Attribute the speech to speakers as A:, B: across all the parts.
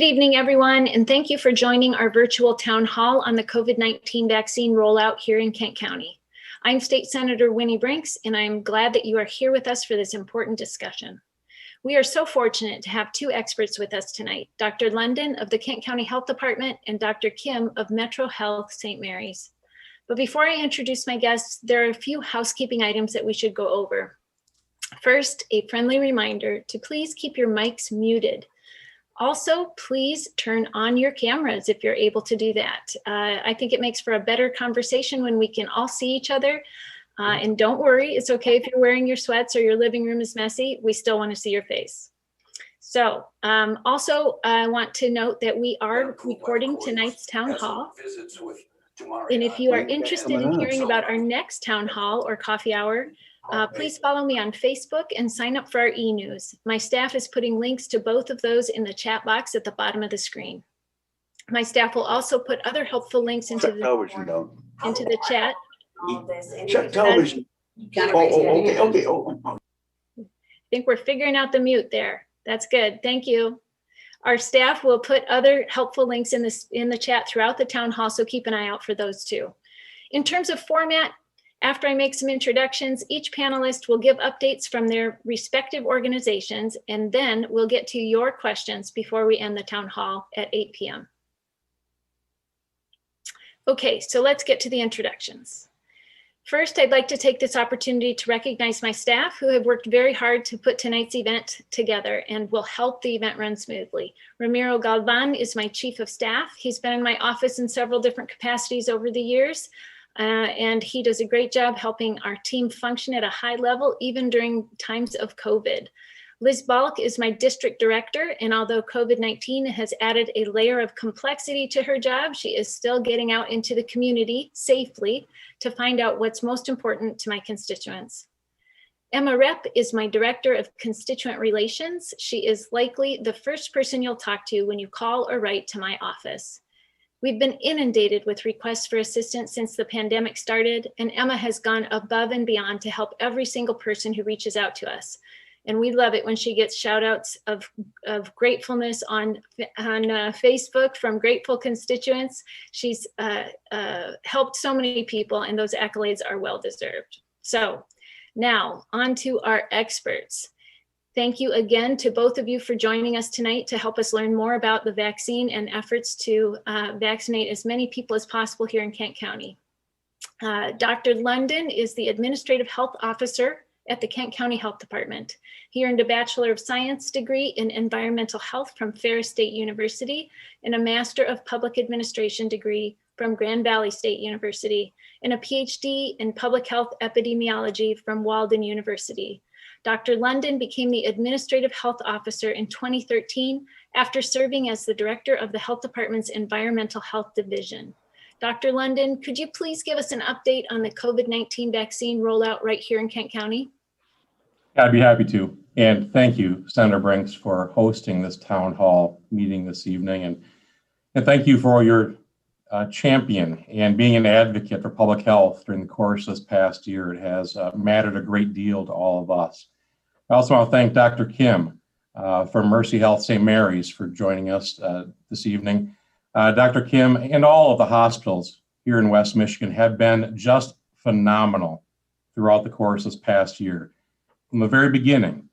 A: Good evening, everyone, and thank you for joining our virtual town hall on the COVID-19 vaccine rollout here in Kent County. I'm State Senator Winnie Brinks, and I'm glad that you are here with us for this important discussion. We are so fortunate to have two experts with us tonight, Dr. London of the Kent County Health Department and Dr. Kim of Metro Health St. Mary's. But before I introduce my guests, there are a few housekeeping items that we should go over. First, a friendly reminder to please keep your mics muted. Also, please turn on your cameras if you're able to do that. I think it makes for a better conversation when we can all see each other. And don't worry, it's okay if you're wearing your sweats or your living room is messy. We still want to see your face. So also, I want to note that we are recording tonight's town hall. And if you are interested in hearing about our next town hall or coffee hour, please follow me on Facebook and sign up for our e-news. My staff is putting links to both of those in the chat box at the bottom of the screen. My staff will also put other helpful links into the chat.
B: Check television. Okay.
A: I think we're figuring out the mute there. That's good. Thank you. Our staff will put other helpful links in the chat throughout the town hall, so keep an eye out for those too. In terms of format, after I make some introductions, each panelist will give updates from their respective organizations, and then we'll get to your questions before we end the town hall at 8 p.m. Okay, so let's get to the introductions. First, I'd like to take this opportunity to recognize my staff who have worked very hard to put tonight's event together and will help the event run smoothly. Ramiro Galvan is my chief of staff. He's been in my office in several different capacities over the years. And he does a great job helping our team function at a high level, even during times of COVID. Liz Balk is my district director, and although COVID-19 has added a layer of complexity to her job, she is still getting out into the community safely to find out what's most important to my constituents. Emma Repp is my director of constituent relations. She is likely the first person you'll talk to when you call or write to my office. We've been inundated with requests for assistance since the pandemic started, and Emma has gone above and beyond to help every single person who reaches out to us. And we love it when she gets shout outs of gratefulness on Facebook from grateful constituents. She's helped so many people, and those accolades are well deserved. So now on to our experts. Thank you again to both of you for joining us tonight to help us learn more about the vaccine and efforts to vaccinate as many people as possible here in Kent County. Dr. London is the Administrative Health Officer at the Kent County Health Department. He earned a Bachelor of Science degree in Environmental Health from Ferris State University and a Master of Public Administration degree from Grand Valley State University and a PhD in Public Health Epidemiology from Walden University. Dr. London became the Administrative Health Officer in 2013 after serving as the Director of the Health Department's Environmental Health Division. Dr. London, could you please give us an update on the COVID-19 vaccine rollout right here in Kent County?
C: I'd be happy to. And thank you, Senator Brinks, for hosting this town hall meeting this evening. And thank you for your champion and being an advocate for public health during the course of this past year. It has mattered a great deal to all of us. I also want to thank Dr. Kim from Mercy Health St. Mary's for joining us this evening. Dr. Kim and all of the hospitals here in West Michigan have been just phenomenal throughout the course of this past year. From the very beginning,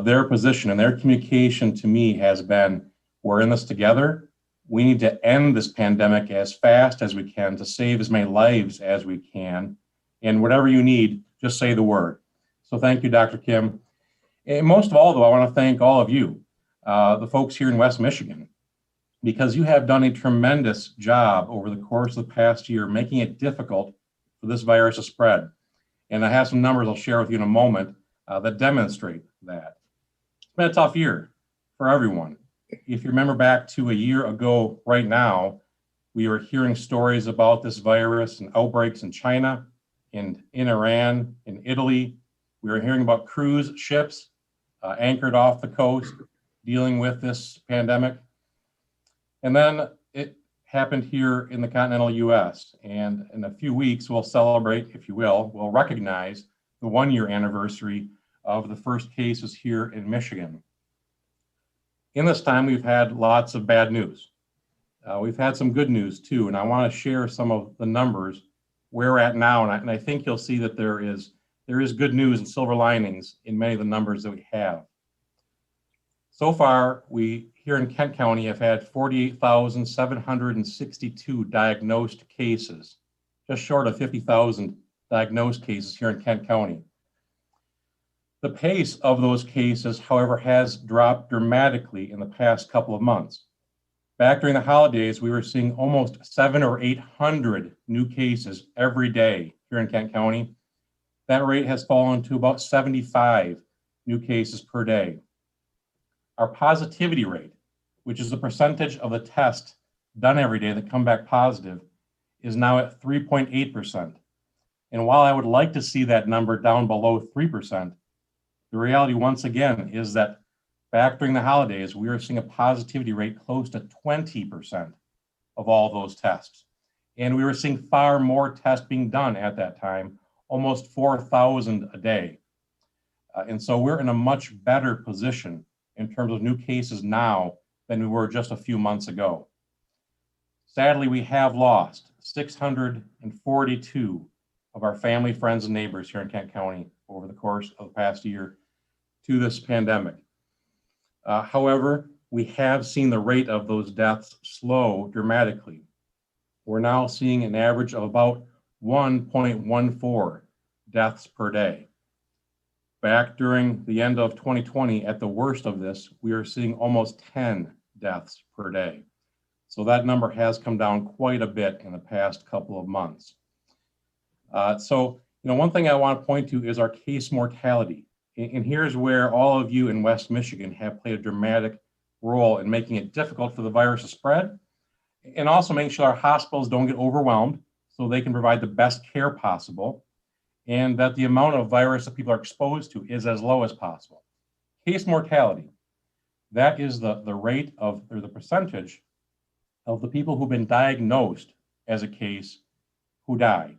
C: their position and their communication to me has been, we're in this together. We need to end this pandemic as fast as we can to save as many lives as we can. And whatever you need, just say the word. So thank you, Dr. Kim. And most of all, though, I want to thank all of you, the folks here in West Michigan, because you have done a tremendous job over the course of the past year, making it difficult for this virus to spread. And I have some numbers I'll share with you in a moment that demonstrate that. It's been a tough year for everyone. If you remember back to a year ago right now, we were hearing stories about this virus and outbreaks in China, in Iran, in Italy. We were hearing about cruise ships anchored off the coast dealing with this pandemic. And then it happened here in the continental US. And in a few weeks, we'll celebrate, if you will, we'll recognize the 1-year anniversary of the first cases here in Michigan. In this time, we've had lots of bad news. We've had some good news too, and I want to share some of the numbers where we're at now, and I think you'll see that there is good news and silver linings in many of the numbers that we have. So far, we here in Kent County have had 48,762 diagnosed cases, just short of 50,000 diagnosed cases here in Kent County. The pace of those cases, however, has dropped dramatically in the past couple of months. Back during the holidays, we were seeing almost 700 or 800 new cases every day here in Kent County. That rate has fallen to about 75 new cases per day. Our positivity rate, which is the percentage of the tests done every day that come back positive, is now at 3.8%. And while I would like to see that number down below 3%, the reality once again is that back during the holidays, we were seeing a positivity rate close to 20% of all those tests. And we were seeing far more tests being done at that time, almost 4,000 a day. And so we're in a much better position in terms of new cases now than we were just a few months ago. Sadly, we have lost 642 of our family, friends, and neighbors here in Kent County over the course of the past year to this pandemic. However, we have seen the rate of those deaths slow dramatically. We're now seeing an average of about 1.14 deaths per day. Back during the end of 2020, at the worst of this, we are seeing almost 10 deaths per day. So that number has come down quite a bit in the past couple of months. One thing I want to point to is our case mortality. And here's where all of you in West Michigan have played a dramatic role in making it difficult for the virus to spread, and also making sure our hospitals don't get overwhelmed so they can provide the best care possible, and that the amount of virus that people are exposed to is as low as possible. Case mortality, that is the rate of, or the percentage of the people who've been diagnosed as a case who die.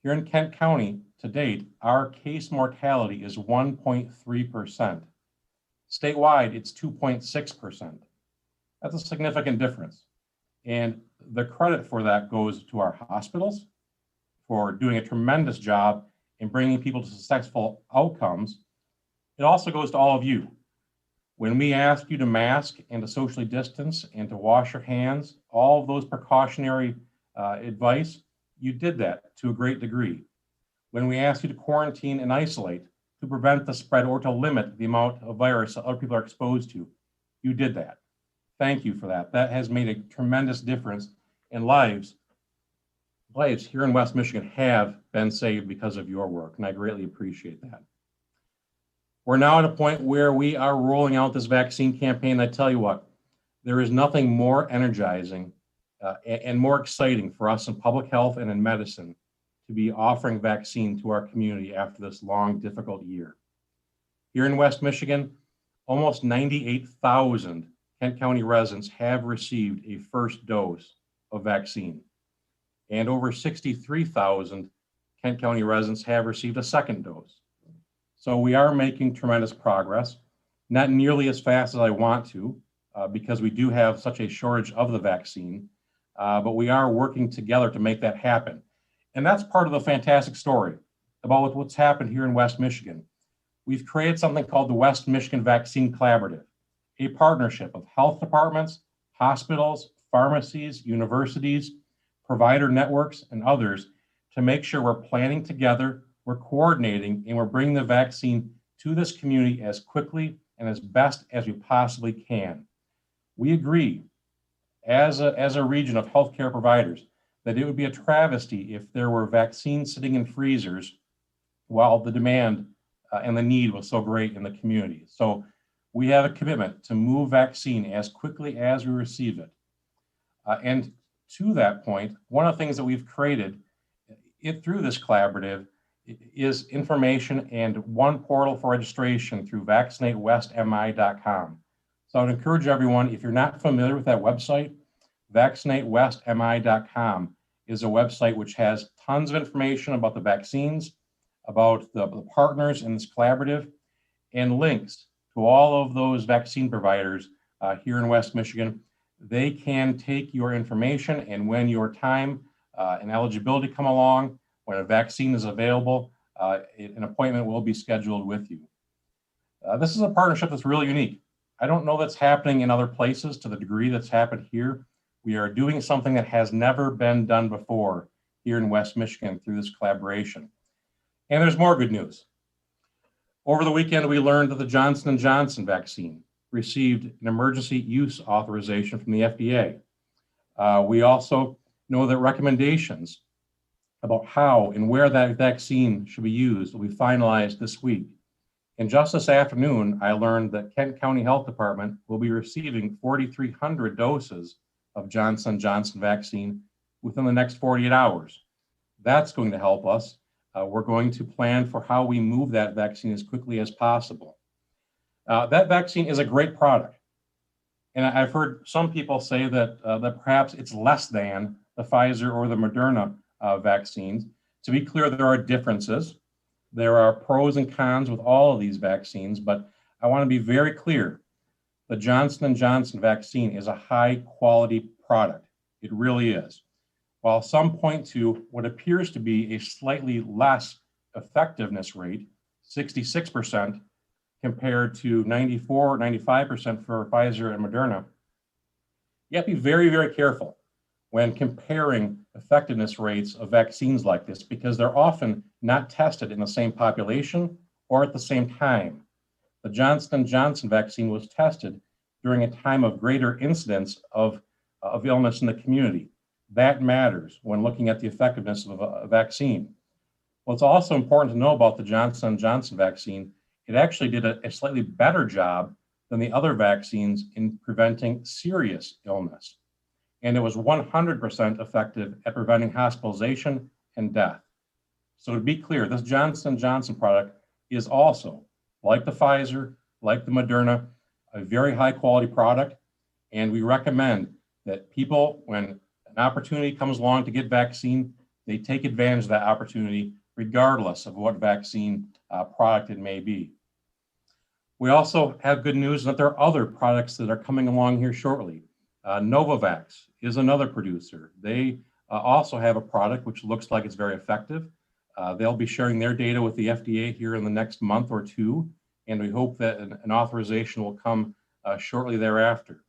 C: Here in Kent County, to date, our case mortality is 1.3%. Statewide, it's 2.6%. That's a significant difference. And the credit for that goes to our hospitals for doing a tremendous job in bringing people to successful outcomes. It also goes to all of you. When we ask you to mask and to socially distance and to wash your hands, all of those precautionary advice, you did that to a great degree. When we asked you to quarantine and isolate to prevent the spread or to limit the amount of virus that other people are exposed to, you did that. Thank you for that. That has made a tremendous difference in lives. Lives here in West Michigan have been saved because of your work, and I greatly appreciate that. We're now at a point where we are rolling out this vaccine campaign. I tell you what, there is nothing more energizing and more exciting for us in public health and in medicine to be offering vaccine to our community after this long, difficult year. Here in West Michigan, almost 98,000 Kent County residents have received a first dose of vaccine, and over 63,000 Kent County residents have received a second dose. So we are making tremendous progress, not nearly as fast as I want to, because we do have such a shortage of the vaccine, but we are working together to make that happen. And that's part of the fantastic story about what's happened here in West Michigan. We've created something called the West Michigan Vaccine Collaborative, a partnership of health departments, hospitals, pharmacies, universities, provider networks, and others to make sure we're planning together, we're coordinating, and we're bringing the vaccine to this community as quickly and as best as we possibly can. We agree, as a region of healthcare providers, that it would be a travesty if there were vaccines sitting in freezers while the demand and the need was so great in the community. So we have a commitment to move vaccine as quickly as we receive it. And to that point, one of the things that we've created through this collaborative is information and one portal for registration through vaccinatewestmi.com. So I would encourage everyone, if you're not familiar with that website, vaccinatewestmi.com is a website which has tons of information about the vaccines, about the partners in this collaborative, and links to all of those vaccine providers here in West Michigan. They can take your information, and when your time and eligibility come along, when a vaccine is available, an appointment will be scheduled with you. This is a partnership that's really unique. I don't know that's happening in other places to the degree that's happened here. We are doing something that has never been done before here in West Michigan through this collaboration. And there's more good news. Over the weekend, we learned that the Johnson & Johnson vaccine received an emergency use authorization from the FDA. We also know that recommendations about how and where that vaccine should be used will be finalized this week. And just this afternoon, I learned that Kent County Health Department will be receiving 4,300 doses of Johnson & Johnson vaccine within the next 48 hours. That's going to help us. We're going to plan for how we move that vaccine as quickly as possible. That vaccine is a great product. And I've heard some people say that perhaps it's less than the Pfizer or the Moderna vaccines. To be clear, there are differences. There are pros and cons with all of these vaccines, but I want to be very clear. The Johnson & Johnson vaccine is a high quality product. It really is. While some point to what appears to be a slightly less effectiveness rate, 66% compared to 94, 95% for Pfizer and Moderna, you have to be very, very careful when comparing effectiveness rates of vaccines like this, because they're often not tested in the same population or at the same time. The Johnson & Johnson vaccine was tested during a time of greater incidence of illness in the community. That matters when looking at the effectiveness of a vaccine. What's also important to know about the Johnson & Johnson vaccine, it actually did a slightly better job than the other vaccines in preventing serious illness. And it was 100% effective at preventing hospitalization and death. So to be clear, this Johnson & Johnson product is also, like the Pfizer, like the Moderna, a very high quality product. And we recommend that people, when an opportunity comes along to get vaccine, they take advantage of that opportunity regardless of what vaccine product it may be. We also have good news that there are other products that are coming along here shortly. Novovax is another producer. They also have a product which looks like it's very effective. They'll be sharing their data with the FDA here in the next month or two, and we hope that an authorization will come shortly thereafter.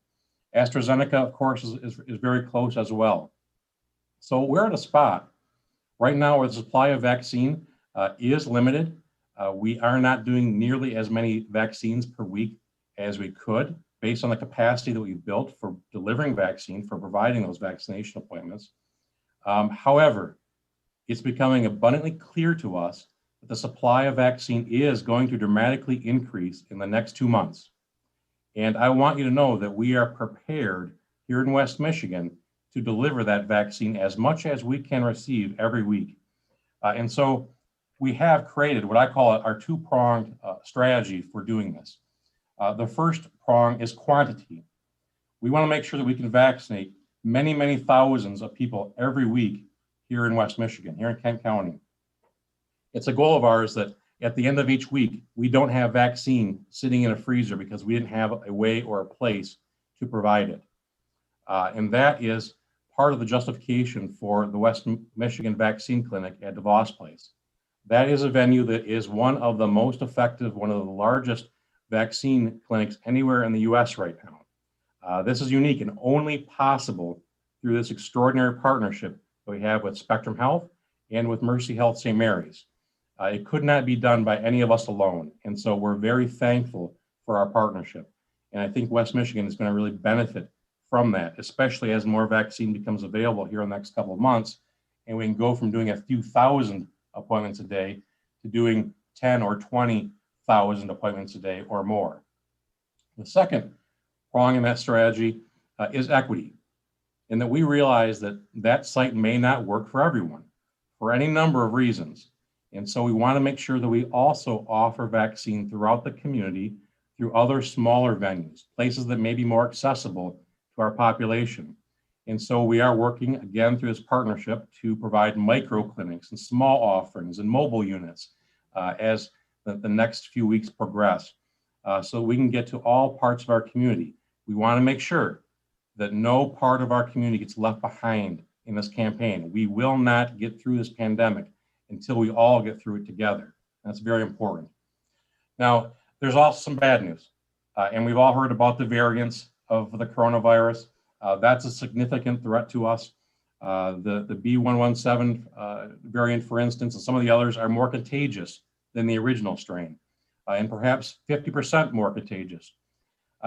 C: AstraZeneca, of course, is very close as well. So we're at a spot right now where the supply of vaccine is limited. We are not doing nearly as many vaccines per week as we could, based on the capacity that we've built for delivering vaccine, for providing those vaccination appointments. However, it's becoming abundantly clear to us that the supply of vaccine is going to dramatically increase in the next 2 months. And I want you to know that we are prepared here in West Michigan to deliver that vaccine as much as we can receive every week. And so we have created what I call our two-pronged strategy for doing this. The first prong is quantity. We want to make sure that we can vaccinate many, many thousands of people every week here in West Michigan, here in Kent County. It's a goal of ours that at the end of each week, we don't have vaccine sitting in a freezer because we didn't have a way or a place to provide it. And that is part of the justification for the West Michigan Vaccine Clinic at DeVos Place. That is a venue that is one of the most effective, one of the largest vaccine clinics anywhere in the US right now. This is unique and only possible through this extraordinary partnership that we have with Spectrum Health and with Mercy Health St. Mary's. It could not be done by any of us alone. And so we're very thankful for our partnership. And I think West Michigan is going to really benefit from that, especially as more vaccine becomes available here in the next couple of months. And we can go from doing a few thousand appointments a day to doing 10 or 20,000 appointments a day or more. The second prong in that strategy is equity, in that we realize that that site may not work for everyone for any number of reasons. And so we want to make sure that we also offer vaccine throughout the community through other smaller venues, places that may be more accessible to our population. And so we are working again through this partnership to provide micro clinics and small offerings and mobile units as the next few weeks progress. so we can get to all parts of our community. We want to make sure that no part of our community gets left behind in this campaign. We will not get through this pandemic until we all get through it together. That's very important. Now, there's also some bad news, and we've all heard about the variants of the coronavirus. That's a significant threat to us. The B117 variant, for instance, and some of the others are more contagious than the original strain, and perhaps 50% more contagious.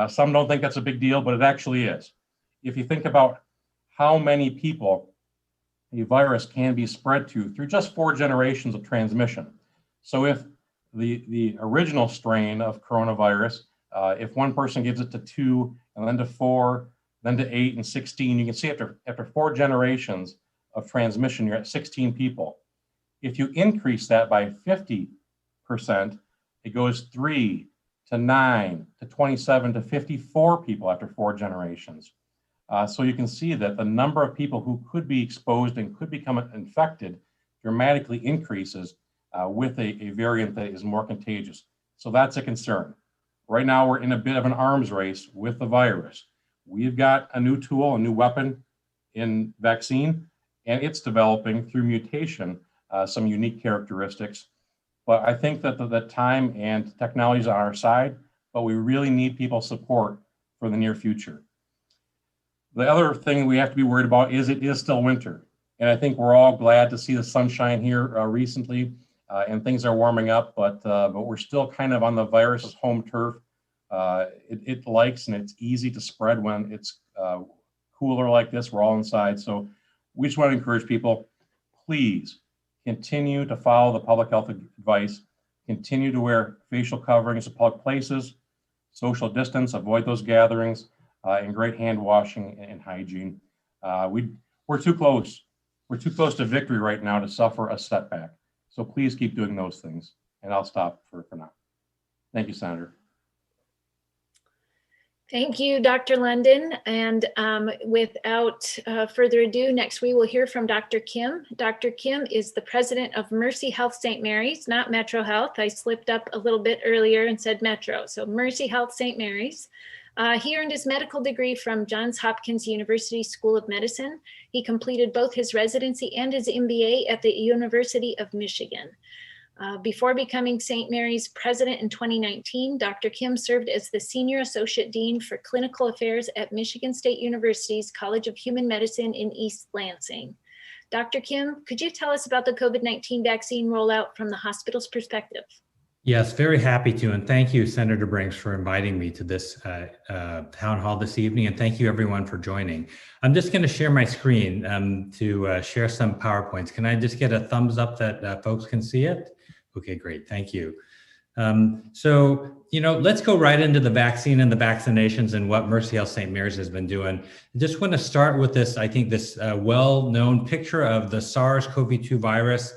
C: Some don't think that's a big deal, but it actually is. If you think about how many people a virus can be spread to through just 4 generations of transmission. So if the original strain of coronavirus, if one person gives it to 2 and then to 4, then to 8 and 16, you can see after 4 generations of transmission, you're at 16 people. If you increase that by 50%, it goes 3 to 9 to 27 to 54 people after 4 generations. So you can see that the number of people who could be exposed and could become infected dramatically increases with a variant that is more contagious. So that's a concern. Right now, we're in a bit of an arms race with the virus. We've got a new tool, a new weapon in vaccine, and it's developing through mutation some unique characteristics. But I think that the time and technology is on our side, but we really need people's support for the near future. The other thing we have to be worried about is it is still winter. And I think we're all glad to see the sunshine here recently, and things are warming up, but we're still kind of on the virus's home turf. It likes and it's easy to spread when it's cooler like this. We're all inside. So we just want to encourage people, please continue to follow the public health advice, continue to wear facial coverings in public places, social distance, avoid those gatherings, and great hand washing and hygiene. We're too close. We're too close to victory right now to suffer a setback. So please keep doing those things. And I'll stop for now. Thank you, Senator.
A: Thank you, Dr. London. And without further ado, next we will hear from Dr. Kim. Dr. Kim is the president of Mercy Health St. Mary's, not Metro Health. I slipped up a little bit earlier and said Metro. So Mercy Health St. Mary's. He earned his medical degree from Johns Hopkins University School of Medicine. He completed both his residency and his MBA at the University of Michigan. Before becoming St. Mary's president in 2019, Dr. Kim served as the Senior Associate Dean for Clinical Affairs at Michigan State University's College of Human Medicine in East Lansing. Dr. Kim, could you tell us about the COVID-19 vaccine rollout from the hospital's perspective?
D: Yes, very happy to. And thank you, Senator Brinks, for inviting me to this town hall this evening. And thank you, everyone, for joining. I'm just going to share my screen to share some PowerPoints. Can I just get a thumbs up that folks can see it? Okay, great. Thank you. So, let's go right into the vaccine and the vaccinations and what Mercy Health St. Mary's has been doing. I just want to start with this, I think this well-known picture of the SARS-CoV-2 virus.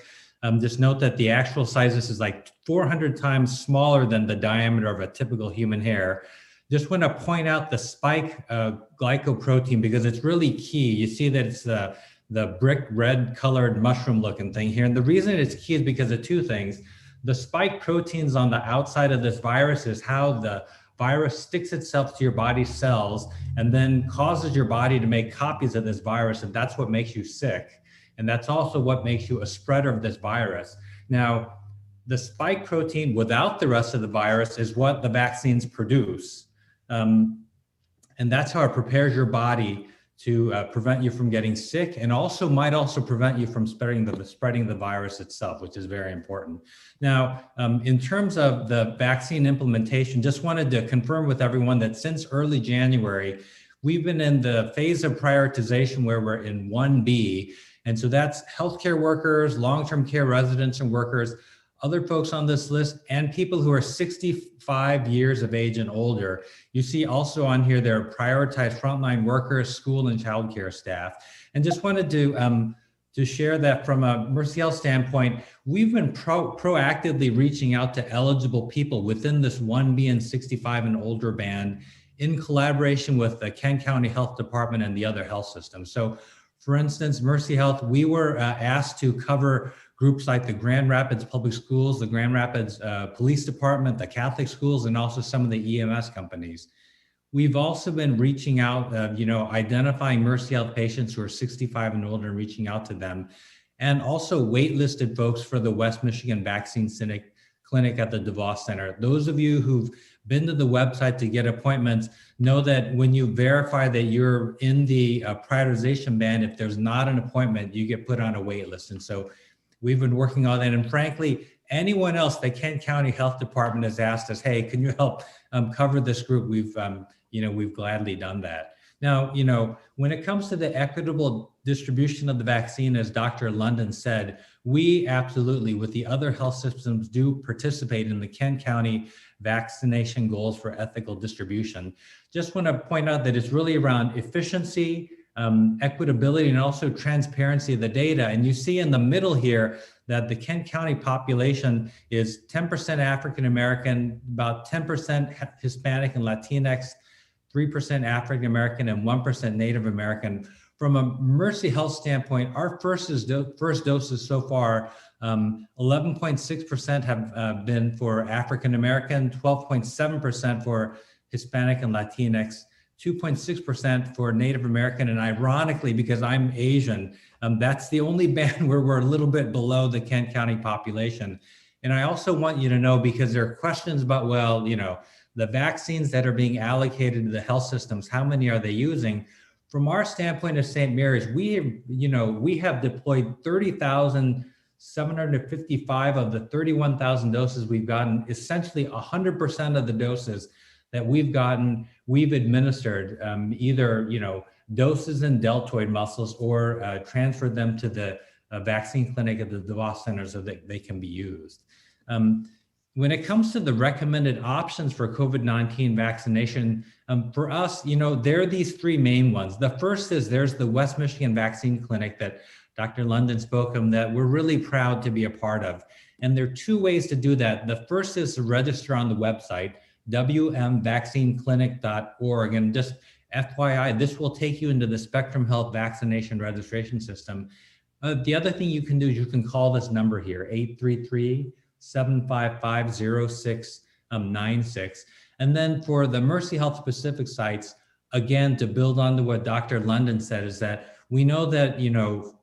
D: Just note that the actual size, this is like 400 times smaller than the diameter of a typical human hair. Just want to point out the spike glycoprotein because it's really key. You see that it's the brick red colored mushroom looking thing here. And the reason it's key is because of 2 things. The spike proteins on the outside of this virus is how the virus sticks itself to your body's cells and then causes your body to make copies of this virus. And that's what makes you sick. And that's also what makes you a spreader of this virus. Now, the spike protein without the rest of the virus is what the vaccines produce. And that's how it prepares your body to prevent you from getting sick and also might also prevent you from spreading the virus itself, which is very important. Now, in terms of the vaccine implementation, just wanted to confirm with everyone that since early January, we've been in the phase of prioritization where we're in 1B. And so that's healthcare workers, long-term care residents and workers, other folks on this list, and people who are 65 years of age and older. You see also on here, there are prioritized frontline workers, school and childcare staff. And just wanted to share that from a Mercy Health standpoint, we've been proactively reaching out to eligible people within this 1B and 65 and older band in collaboration with the Kent County Health Department and the other health systems. So for instance, Mercy Health, we were asked to cover groups like the Grand Rapids Public Schools, the Grand Rapids Police Department, the Catholic schools, and also some of the EMS companies. We've also been reaching out, identifying Mercy Health patients who are 65 and older and reaching out to them, and also waitlisted folks for the West Michigan Vaccine Clinic at the DeVos Center. Those of you who've been to the website to get appointments know that when you verify that you're in the prioritization band, if there's not an appointment, you get put on a wait list. And so we've been working on that. And frankly, anyone else, the Kent County Health Department has asked us, hey, can you help cover this group? We've gladly done that. Now, when it comes to the equitable distribution of the vaccine, as Dr. London said, we absolutely, with the other health systems, do participate in the Kent County vaccination goals for ethical distribution. Just want to point out that it's really around efficiency, equitability, and also transparency of the data. And you see in the middle here that the Kent County population is 10% African American, about 10% Hispanic and Latinx, 3% African American, and 1% Native American. From a Mercy Health standpoint, our first doses so far, 11.6% have been for African American, 12.7% for Hispanic and Latinx, 2.6% for Native American. And ironically, because I'm Asian, that's the only band where we're a little bit below the Kent County population. And I also want you to know, because there are questions about, well, the vaccines that are being allocated to the health systems, how many are they using? From our standpoint of St. Mary's, we have deployed 30,755 of the 31,000 doses we've gotten. Essentially 100% of the doses that we've gotten, we've administered either doses in deltoid muscles or transferred them to the vaccine clinic at the DeVos Center so that they can be used. When it comes to the recommended options for COVID-19 vaccination, for us, there are these three main ones. The first is there's the West Michigan Vaccine Clinic that Dr. London spoke of that we're really proud to be a part of. And there are two ways to do that. The first is to register on the website, wmvaccineclinic.org. And just FYI, this will take you into the Spectrum Health vaccination registration system. The other thing you can do is you can call this number here, 833-755-0696. And then for the Mercy Health specific sites, again, to build on to what Dr. London said, is that we know that,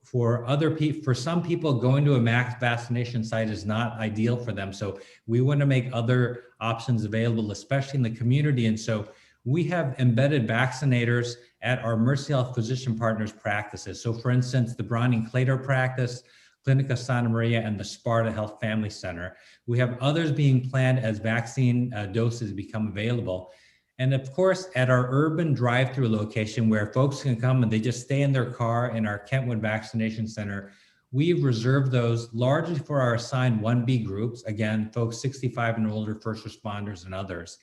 D: for some people, going to a mass vaccination site is not ideal for them. So we want to make other options available, especially in the community. And so we have embedded vaccinators at our Mercy Health physician partners practices. So for instance, the Browning-Clater practice, Clinica Santa Maria, and the Sparta Health Family Center. We have others being planned as vaccine doses become available. And of course, at our urban drive-through location where folks can come and they just stay in their car in our Kentwood Vaccination Center, we've reserved those largely for our assigned 1B groups. Again, folks 65 and older, first responders, and others.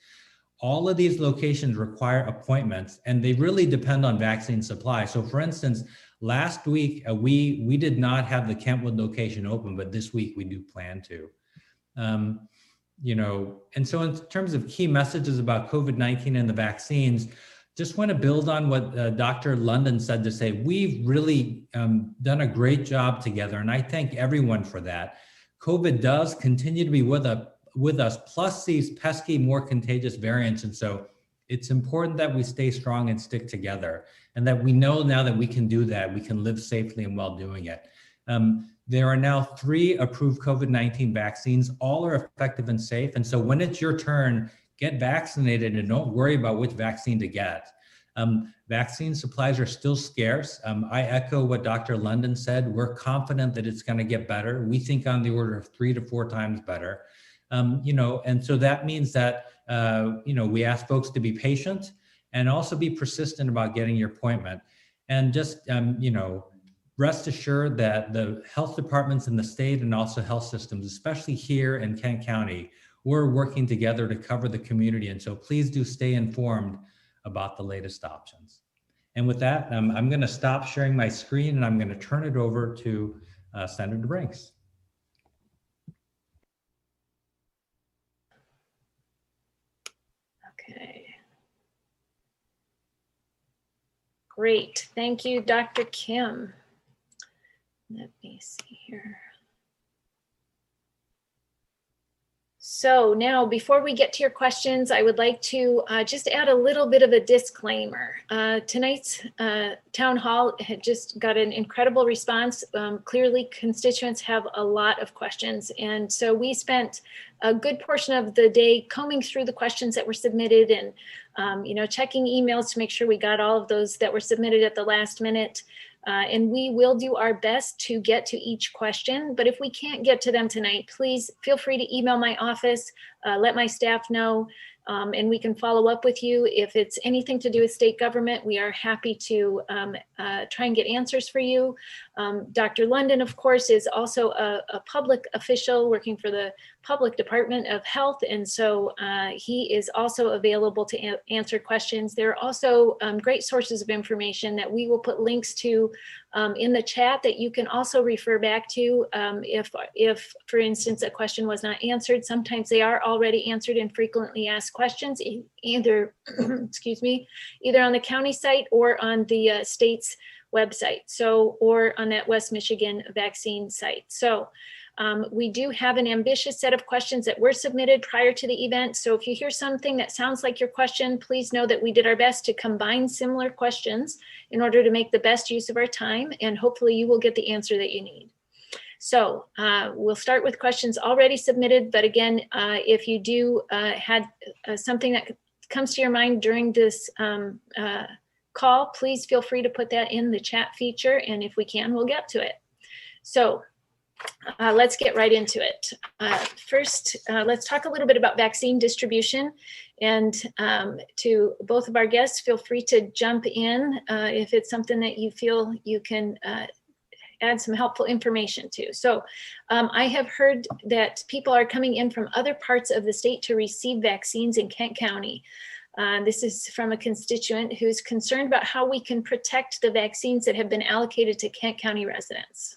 D: All of these locations require appointments, and they really depend on vaccine supply. So for instance, last week, we did not have the Kentwood location open, but this week we do plan to. And so in terms of key messages about COVID-19 and the vaccines, just want to build on what Dr. London said to say, we've really done a great job together, and I thank everyone for that. COVID does continue to be with us, plus these pesky, more contagious variants. And so it's important that we stay strong and stick together, and that we know now that we can do that. We can live safely and while doing it. There are now 3 approved COVID-19 vaccines. All are effective and safe. And so when it's your turn, get vaccinated and don't worry about which vaccine to get. Vaccine supplies are still scarce. I echo what Dr. London said. We're confident that it's going to get better. We think on the order of 3 to 4 times better. And so that means that, we ask folks to be patient and also be persistent about getting your appointment. And just, rest assured that the health departments in the state and also health systems, especially here in Kent County, we're working together to cover the community. And so please do stay informed about the latest options. And with that, I'm going to stop sharing my screen and I'm going to turn it over to Senator Brinks.
A: Okay. Great. Thank you, Dr. Kim. Let me see here. So now, before we get to your questions, I would like to just add a little bit of a disclaimer. Tonight's town hall had just got an incredible response. Clearly, constituents have a lot of questions. And so we spent a good portion of the day combing through the questions that were submitted and checking emails to make sure we got all of those that were submitted at the last minute. And we will do our best to get to each question, but if we can't get to them tonight, please feel free to email my office, let my staff know, and we can follow up with you. If it's anything to do with state government, we are happy to try and get answers for you. Dr. London, of course, is also a public official working for the Public Department of Health, and so he is also available to answer questions. There are also great sources of information that we will put links to in the chat that you can also refer back to if, for instance, a question was not answered. Sometimes they are already answered in frequently asked questions, either, excuse me, either on the county site or on the state's website, so, or on that West Michigan vaccine site. So we do have an ambitious set of questions that were submitted prior to the event. So if you hear something that sounds like your question, please know that we did our best to combine similar questions in order to make the best use of our time, and hopefully you will get the answer that you need. So we'll start with questions already submitted, but again, if you do had something that comes to your mind during this call, please feel free to put that in the chat feature, and if we can, we'll get to it. So let's get right into it. First, let's talk a little bit about vaccine distribution. And to both of our guests, feel free to jump in if it's something that you feel you can add some helpful information to. So I have heard that people are coming in from other parts of the state to receive vaccines in Kent County. This is from a constituent who's concerned about how we can protect the vaccines that have been allocated to Kent County residents.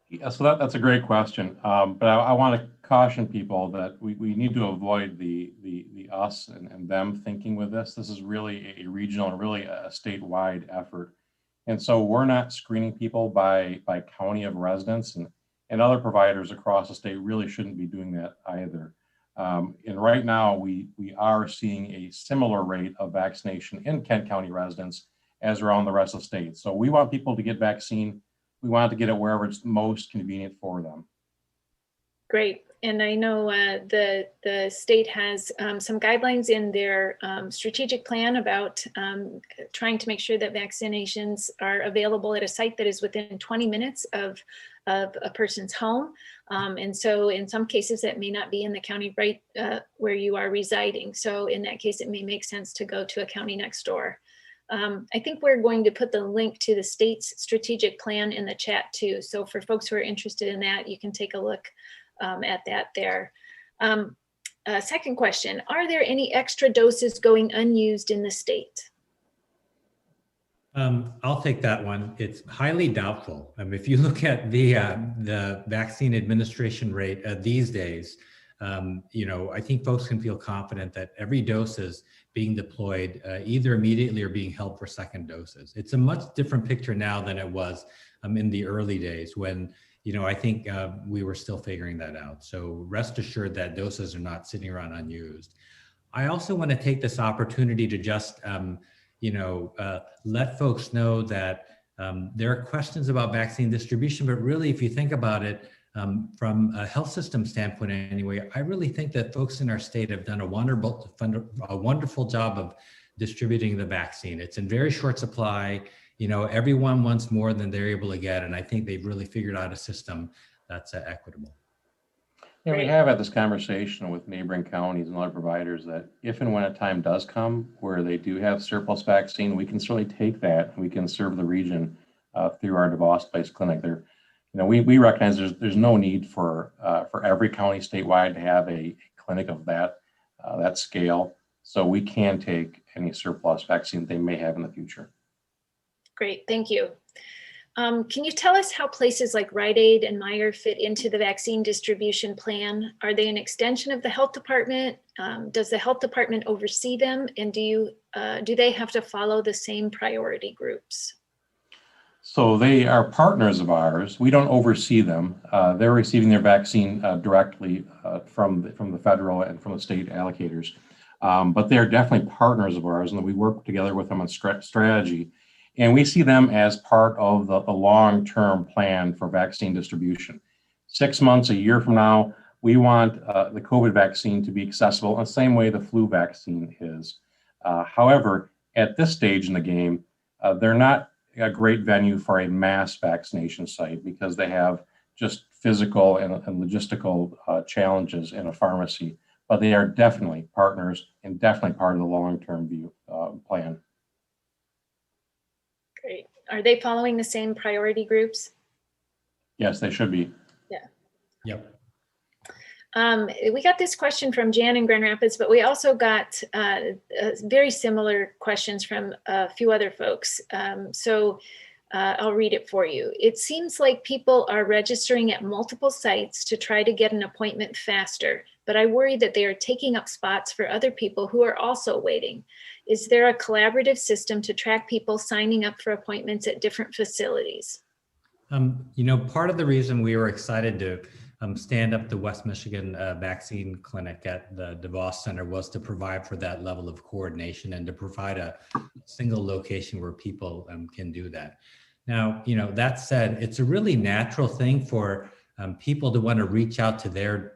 C: Yeah, so that's a great question, but I want to caution people that we need to avoid the us and them thinking with this. This is really a regional and really a statewide effort, and so we're not screening people by county of residence, and other providers across the state really shouldn't be doing that either. And right now we are seeing a similar rate of vaccination in Kent County residents as around the rest of the state. So we want people to get vaccine. We want to get it wherever it's most convenient for them.
A: Great. And I know the state has some guidelines in their strategic plan about trying to make sure that vaccinations are available at a site that is within 20 minutes of a person's home. And so in some cases that may not be in the county right where you are residing. So in that case, it may make sense to go to a county next door. I think we're going to put the link to the state's strategic plan in the chat too. So for folks who are interested in that, you can take a look at that there. Second question, are there any extra doses going unused in the state?
D: I'll take that one. It's highly doubtful. If you look at the vaccine administration rate these days, I think folks can feel confident that every dose is being deployed either immediately or being held for second doses. It's a much different picture now than it was in the early days when, I think we were still figuring that out. So rest assured that doses are not sitting around unused. I also want to take this opportunity to just, let folks know that there are questions about vaccine distribution, but really, if you think about it, from a health system standpoint anyway, I really think that folks in our state have done a wonderful job of distributing the vaccine. It's in very short supply. Everyone wants more than they're able to get, and I think they've really figured out a system that's equitable.
C: Yeah, we have had this conversation with neighboring counties and other providers that if and when a time does come where they do have surplus vaccine, we can certainly take that and we can serve the region through our DeVos Place Clinic. There, we recognize there's no need for every county statewide to have a clinic of that scale. So we can take any surplus vaccine they may have in the future.
A: Great, thank you. Can you tell us how places like Rite Aid and Meijer fit into the vaccine distribution plan? Are they an extension of the health department? Does the health department oversee them? And do they have to follow the same priority groups?
C: So they are partners of ours. We don't oversee them. They're receiving their vaccine directly from the federal and from the state allocators. But they're definitely partners of ours, and we work together with them on strategy. And we see them as part of the long-term plan for vaccine distribution. 6 months, a year from now, we want the COVID vaccine to be accessible in the same way the flu vaccine is. However, at this stage in the game, they're not a great venue for a mass vaccination site because they have just physical and logistical challenges in a pharmacy, but they are definitely partners and definitely part of the long-term view plan.
A: Great. Are they following the same priority groups?
C: Yes, they should be.
A: Yeah.
D: Yep.
A: We got this question from Jan in Grand Rapids, but we also got very similar questions from a few other folks. So I'll read it for you. It seems like people are registering at multiple sites to try to get an appointment faster, but I worry that they are taking up spots for other people who are also waiting. Is there a collaborative system to track people signing up for appointments at different facilities?
D: Part of the reason we were excited to stand up the West Michigan vaccine clinic at the DeVos Center was to provide for that level of coordination and to provide a single location where people can do that. Now, that said, it's a really natural thing for people to want to reach out to their,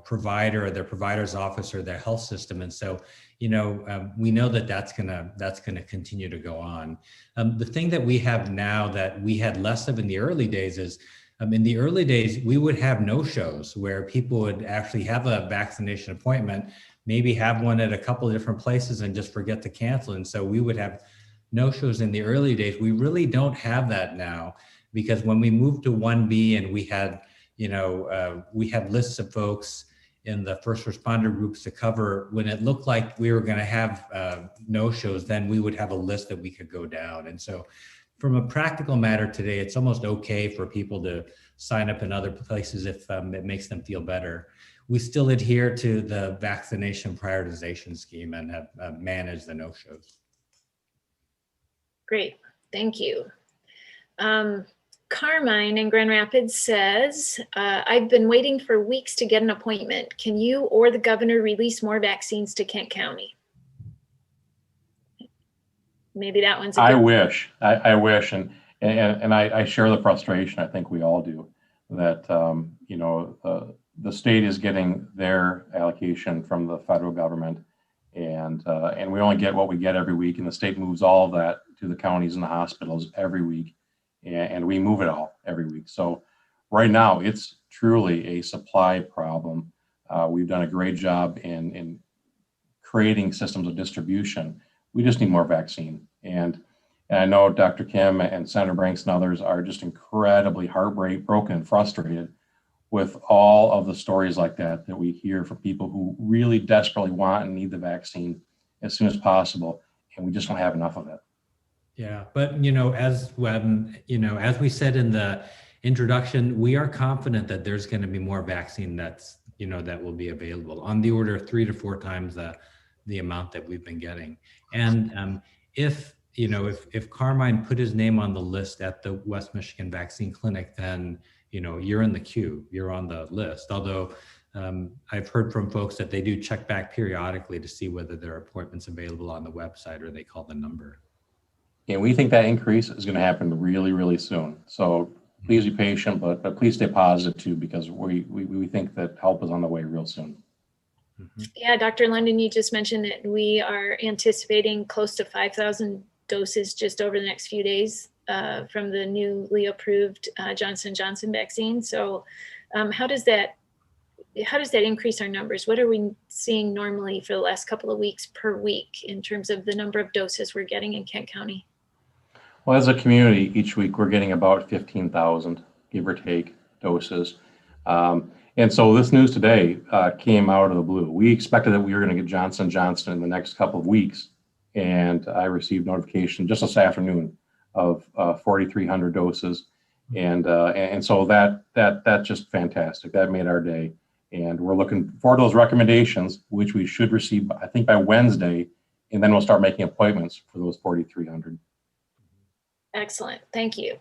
D: provider or their provider's office or their health system. And so, we know that that's gonna continue to go on. The thing that we have now that we had less of in the early days is, in the early days, we would have no-shows where people would actually have a vaccination appointment, maybe have one at a couple of different places and just forget to cancel. And so we would have no-shows in the early days. We really don't have that now because when we moved to 1B and we had, we had lists of folks in the first responder groups to cover, when it looked like we were going to have no-shows, then we would have a list that we could go down. And so from a practical matter today, it's almost okay for people to sign up in other places if it makes them feel better. We still adhere to the vaccination prioritization scheme and have managed the no-shows.
A: Great, thank you. Carmine in Grand Rapids says, I've been waiting for weeks to get an appointment. Can you or the governor release more vaccines to Kent County? Maybe that one's
C: I wish, and I share the frustration. I think we all do that. The state is getting their allocation from the federal government, and we only get what we get every week, and the state moves all of that to the counties and the hospitals every week, and we move it all every week. So right now, it's truly a supply problem. We've done a great job in creating systems of distribution. We just need more vaccine. And I know Dr. Kim and Senator Branks and others are just incredibly broken and frustrated with all of the stories like that we hear from people who really desperately want and need the vaccine as soon as possible. And we just don't have enough of it.
D: Yeah, but as we said in the introduction, we are confident that there's going to be more vaccine that's, that will be available on the order of 3 to 4 times the amount that we've been getting. And if Carmine put his name on the list at the West Michigan Vaccine Clinic, then, you're in the queue, you're on the list. Although I've heard from folks that they do check back periodically to see whether there are appointments available on the website or they call the number.
C: And we think that increase is going to happen really, really soon. So please be patient, but please stay positive too, because we think that help is on the way real soon.
A: Yeah, Dr. London, you just mentioned that we are anticipating close to 5,000 doses just over the next few days from the newly approved Johnson & Johnson vaccine. So how does that increase our numbers? What are we seeing normally for the last couple of weeks per week in terms of the number of doses we're getting in Kent County?
C: Well, as a community, each week we're getting about 15,000, give or take, doses. And so this news today came out of the blue. We expected that we were going to get Johnson & Johnson in the next couple of weeks. And I received notification just this afternoon of 4,300 doses. And so that's just fantastic. That made our day. And we're looking for those recommendations, which we should receive, I think, by Wednesday. And then we'll start making appointments for those 4,300.
A: Excellent. Thank you.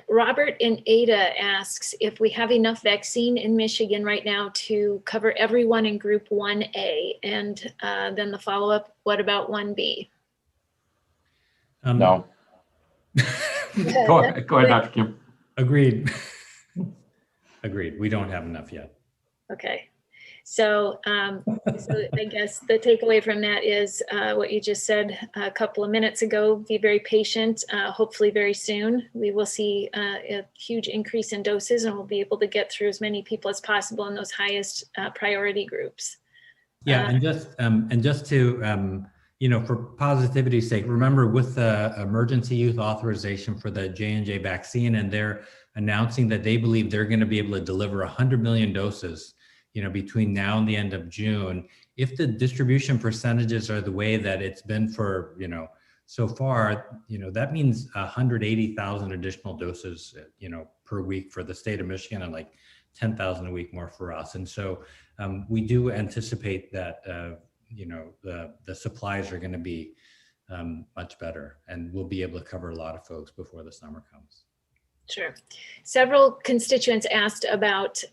A: Robert in Ada asks if we have enough vaccine in Michigan right now to cover everyone in group 1A, and then the follow-up, what about 1B?
C: No. Go ahead, Dr. Kim.
D: Agreed. Agreed. We don't have enough yet.
A: Okay. So, so I guess the takeaway from that is what you just said a couple of minutes ago. Be very patient. Hopefully very soon we will see a huge increase in doses, and we'll be able to get through as many people as possible in those highest priority groups.
D: Yeah, and just to for positivity's sake, remember with the emergency use authorization for the J&J vaccine, and they're announcing that they believe they're going to be able to deliver 100 million doses, between now and the end of June. If the distribution percentages are the way that it's been for, so far, that means 180,000 additional doses, per week for the state of Michigan, and like 10,000 a week more for us. And so we do anticipate that, the supplies are going to be much better, and we'll be able to cover a lot of folks before the summer comes.
A: Sure. Several constituents asked about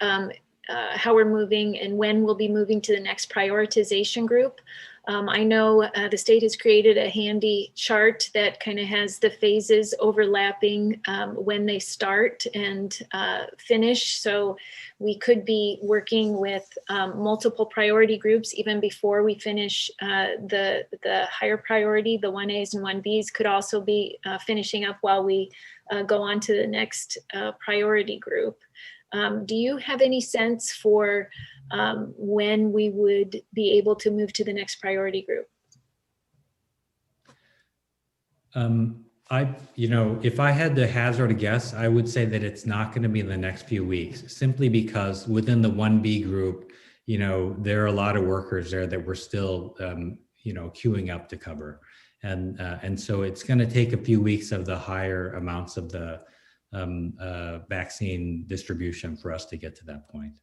A: how we're moving and when we'll be moving to the next prioritization group. I know the state has created a handy chart that kind of has the phases overlapping when they start and finish. So we could be working with multiple priority groups even before we finish the higher priority. The 1As and 1Bs could also be finishing up while we go on to the next priority group. Do you have any sense for when we would be able to move to the next priority group?
D: If I had to hazard a guess, I would say that it's not going to be in the next few weeks, simply because within the 1B group, there are a lot of workers there that we're still, queuing up to cover. And so it's going to take a few weeks of the higher amounts of the vaccine distribution for us to get to that point.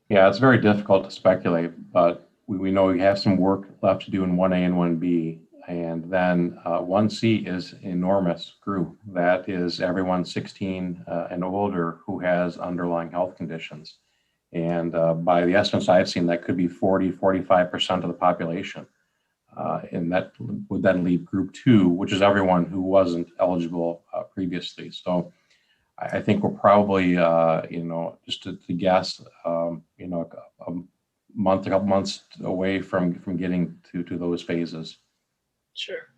C: Yeah, it's very difficult to speculate, but we know we have some work left to do in 1A and 1B. And then 1C is an enormous group. That is everyone 16 and older who has underlying health conditions. And by the estimates I've seen, that could be 45% of the population. And that would then leave group 2, which is everyone who wasn't eligible previously. So I think we're probably, just to guess, a couple months away from getting to those phases.
A: Sure.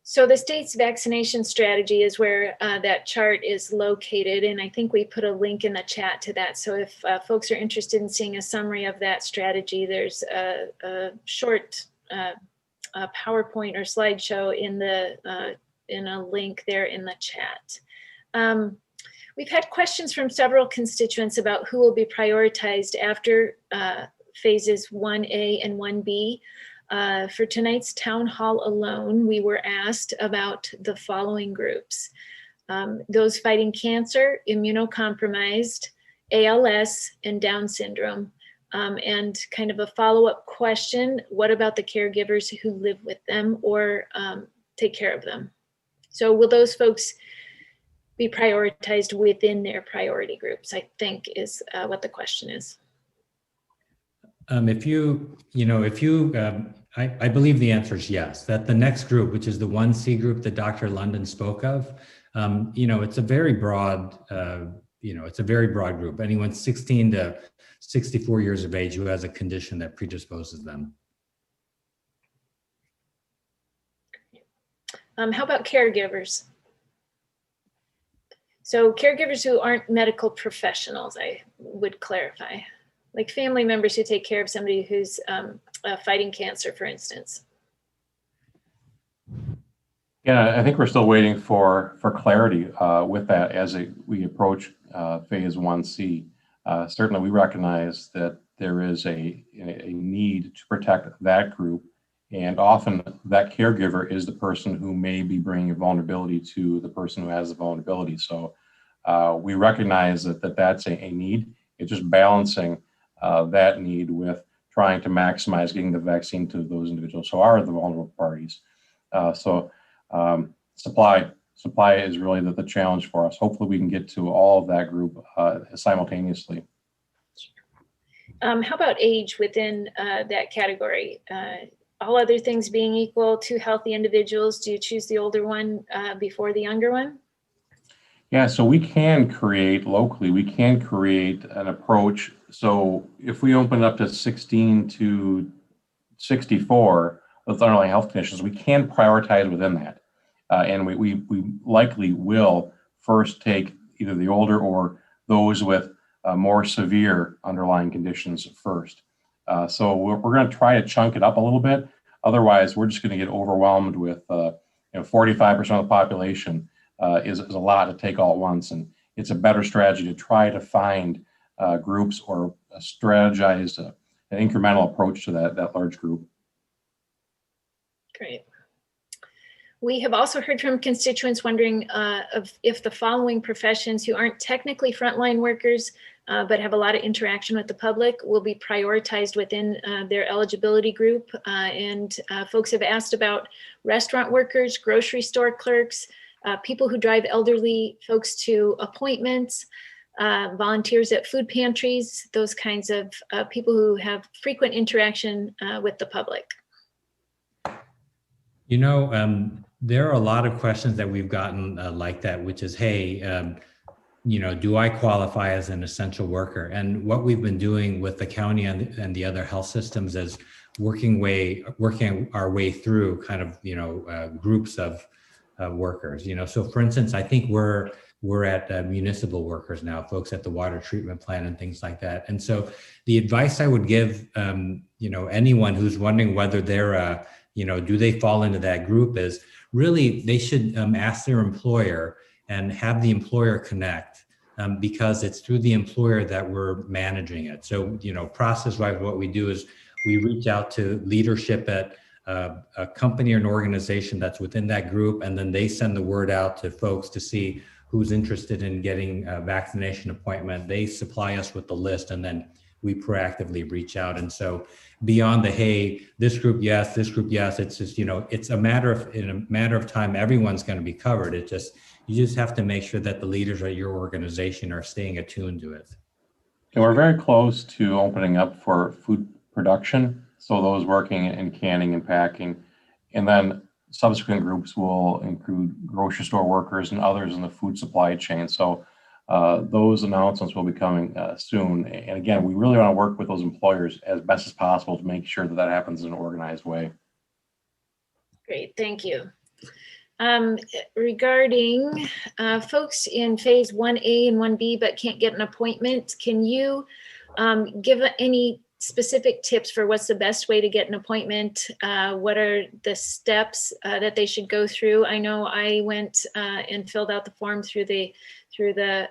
A: So the state's vaccination strategy is where that chart is located, and I think we put a link in the chat to that. So if folks are interested in seeing a summary of that strategy, there's a short PowerPoint or slideshow in a link there in the chat. We've had questions from several constituents about who will be prioritized after phases 1A and 1B. For tonight's town hall alone, we were asked about the following groups: those fighting cancer, immunocompromised, ALS, and Down syndrome. And kind of a follow-up question, what about the caregivers who live with them or take care of them? So will those folks be prioritized within their priority groups, I think is what the question is.
D: I believe the answer is yes, that the next group, which is the 1C group that Dr. London spoke of, it's a very broad, it's a very broad group. Anyone 16 to 64 years of age who has a condition that predisposes them.
A: How about caregivers? So caregivers who aren't medical professionals, I would clarify, like family members who take care of somebody who's fighting cancer, for instance.
C: Yeah, I think we're still waiting for clarity with that as we approach phase 1C. Certainly, we recognize that there is a need to protect that group, and often that caregiver is the person who may be bringing vulnerability to the person who has the vulnerability. So we recognize that that's a need. It's just balancing that need with trying to maximize getting the vaccine to those individuals who are the vulnerable parties. So Supply is really the challenge for us. Hopefully we can get to all of that group simultaneously.
A: How about age within that category? All other things being equal, 2 healthy individuals, do you choose the older one before the younger one?
C: Yeah, so we can create locally, we can create an approach. So if we open up to 16 to 64 with underlying health conditions, we can prioritize within that. And we likely will first take either the older or those with more severe underlying conditions first. So we're going to try to chunk it up a little bit. Otherwise, we're just going to get overwhelmed with 45% of the population is a lot to take all at once. And it's a better strategy to try to find groups or strategize an incremental approach to that large group.
A: Great. We have also heard from constituents wondering if the following professions who aren't technically frontline workers, but have a lot of interaction with the public will be prioritized within their eligibility group. And folks have asked about restaurant workers, grocery store clerks, people who drive elderly folks to appointments, volunteers at food pantries, those kinds of people who have frequent interaction with the public.
D: There are a lot of questions that we've gotten like that, which is, hey, do I qualify as an essential worker? And what we've been doing with the county and the other health systems is working our way through kind of, groups of workers. So for instance, I think we're at municipal workers now, folks at the water treatment plant and things like that. And so the advice I would give, anyone who's wondering whether they're do they fall into that group is really they should ask their employer and have the employer connect because it's through the employer that we're managing it. So, process-wise, what we do is we reach out to leadership at a company or an organization that's within that group, and then they send the word out to folks to see who's interested in getting a vaccination appointment. They supply us with the list, and then we proactively reach out. And so beyond the, hey, this group, yes, it's just, it's in a matter of time, everyone's going to be covered. You just have to make sure that the leaders of your organization are staying attuned to it.
C: And we're very close to opening up for food production. So those working in canning and packing, and then subsequent groups will include grocery store workers and others in the food supply chain. So those announcements will be coming soon. And again, we really want to work with those employers as best as possible to make sure that happens in an organized way.
A: Great, thank you. Regarding folks in phase 1A and 1B but can't get an appointment, can you give any specific tips for what's the best way to get an appointment? What are the steps that they should go through? I know I went and filled out the form through the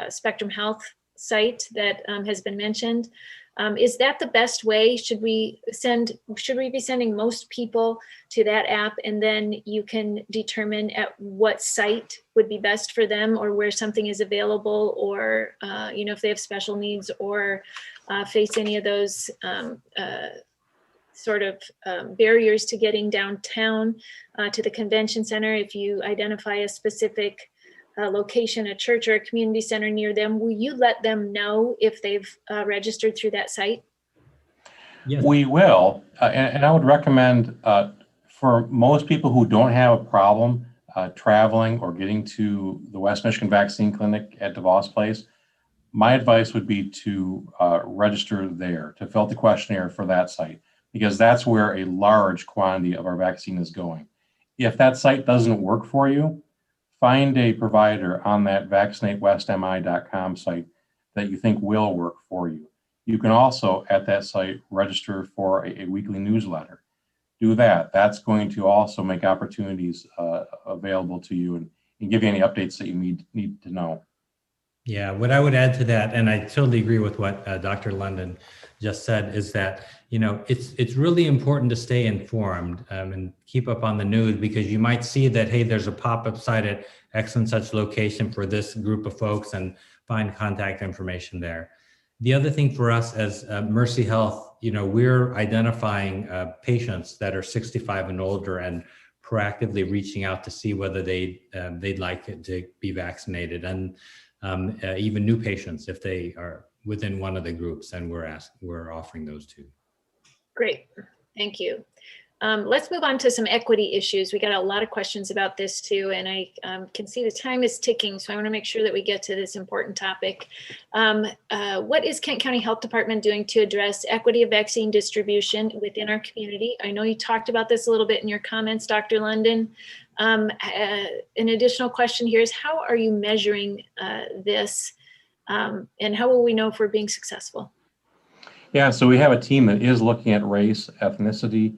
A: Spectrum Health site that has been mentioned. Is that the best way? Should we be sending most people to that app, and then you can determine at what site would be best for them, or where something is available, or if they have special needs, or face any of those barriers to getting downtown to the convention center? If you identify a specific location, a church or a community center near them, will you let them know if they've registered through that site?
C: Yes. We will, and I would recommend for most people who don't have a problem traveling or getting to the West Michigan Vaccine Clinic at DeVos Place, my advice would be to register there, to fill out the questionnaire for that site, because that's where a large quantity of our vaccine is going. If that site doesn't work for you, find a provider on that vaccinatewestmi.com site that you think will work for you. You can also, at that site, register for a weekly newsletter. Do that. That's going to also make opportunities available to you and give you any updates that you need to know.
D: Yeah, what I would add to that, and I totally agree with what Dr. London just said, is that it's really important to stay informed and keep up on the news, because you might see that, hey, there's a pop-up site at X and such location for this group of folks, and find contact information there. The other thing for us as Mercy Health, we're identifying patients that are 65 and older and proactively reaching out to see whether they'd like to be vaccinated, and even new patients if they are within one of the groups, and we're offering those too.
A: Great, thank you. Let's move on to some equity issues. We got a lot of questions about this too, and I can see the time is ticking, so I want to make sure that we get to this important topic. What is Kent County Health Department doing to address equity of vaccine distribution within our community? I know you talked about this a little bit in your comments, Dr. London. An additional question here is, how are you measuring this, and how will we know if we're being successful?
C: Yeah, so we have a team that is looking at race, ethnicity,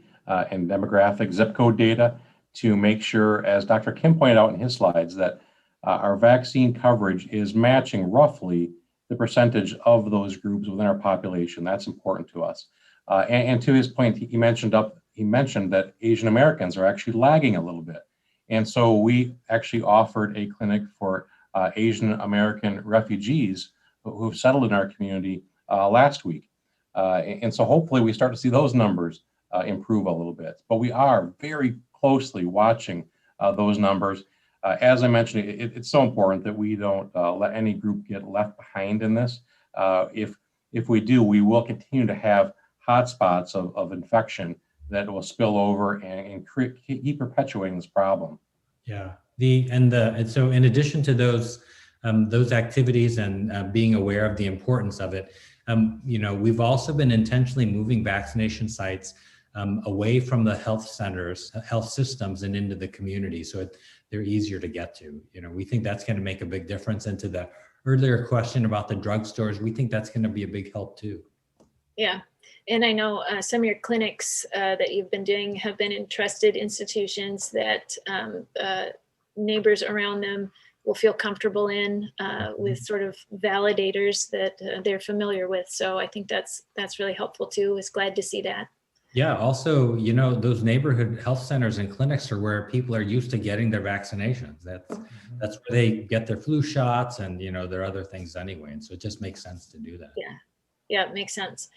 C: and demographic zip code data to make sure, as Dr. Kim pointed out in his slides, that our vaccine coverage is matching roughly the percentage of those groups within our population. That's important to us. And to his point, he mentioned that Asian Americans are actually lagging a little bit. And so we actually offered a clinic for Asian American refugees who've settled in our community last week. And so hopefully we start to see those numbers improve a little bit. But we are very closely watching those numbers. As I mentioned, it's so important that we don't let any group get left behind in this. If we do, we will continue to have hotspots of infection that will spill over and keep perpetuating this problem.
D: Yeah, and so in addition to those activities and being aware of the importance of it, we've also been intentionally moving vaccination sites away from the health centers, health systems, and into the community, so they're easier to get to. We think that's going to make a big difference. And to the earlier question about the drugstores, we think that's going to be a big help too.
A: Yeah, and I know some of your clinics that you've been doing have been in trusted institutions that neighbors around them will feel comfortable in, with sort of validators that they're familiar with. So I think that's really helpful too. Was glad to see that.
D: Yeah, also, those neighborhood health centers and clinics are where people are used to getting their vaccinations. That's where they get their flu shots and, their other things anyway. And so it just makes sense to do that.
A: Yeah, it makes sense.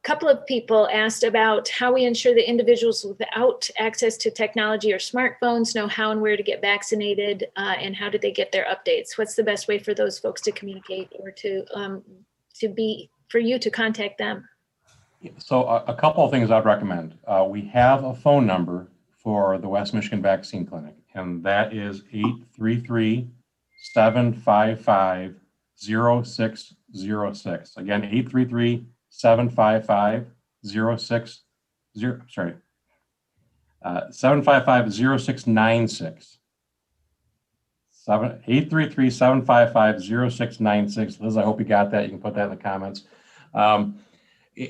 A: Couple of people asked about how we ensure that individuals without access to technology or smartphones know how and where to get vaccinated, and how do they get their updates? What's the best way for those folks to communicate or for you to contact them?
C: So a couple of things I'd recommend. We have a phone number for the West Michigan Vaccine Clinic, and that is 833-755-0606. Again, 833-755-0696. 833-755-0696. Liz, I hope you got that. You can put that in the comments.